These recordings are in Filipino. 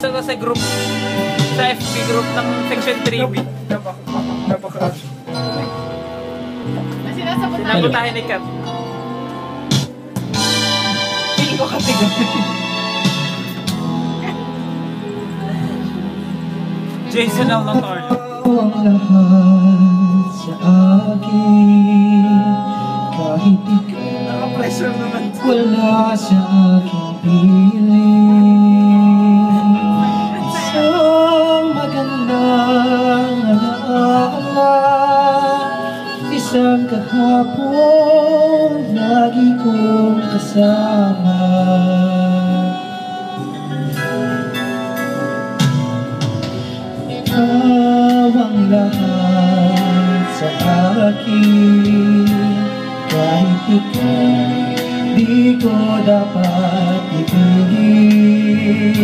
Sa group, sa FB group ng Section 3B. Napaka-crush. Sinabutahin ni Kat. Hindi ko katigan. Jason Alnotorio. Ang lahat sa akin, kahit ikaw Naka-pressure naman. wala sa aking piling. Isang magandang alaala, isang kahapon lagi kong kasama. Ikaw ang lahat sa akin, kahit ikaw di ko dapat ibigin.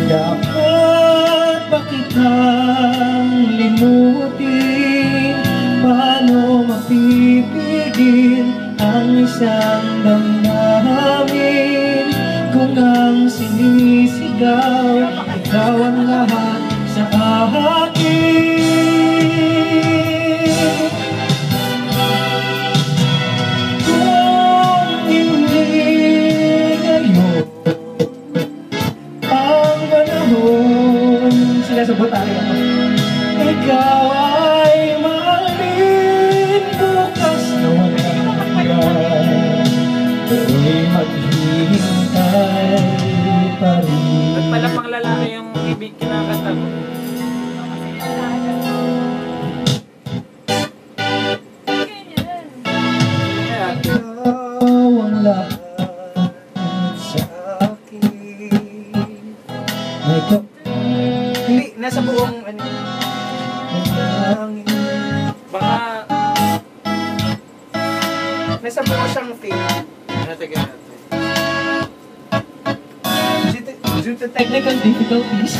Dapat ba kitang limutin? Paano mapipigil ang isang damdamin? Kung ang sinisigaw, ikaw ang lahat sa akin. Kung hindi ngayon ang panahon, sinasabot tayo, ikaw ay mahalin bukas na walang hanggan. Ako'y maghihintay pa rin. Ba't pala pang lalaki yung ibig kinakanta mo? Ikaw ang lahat sa akin. May Hindi, nasa buong ano. kapangin. Baka... Nasa buong siyang theme. Sige. Due to technical Technical difficulties.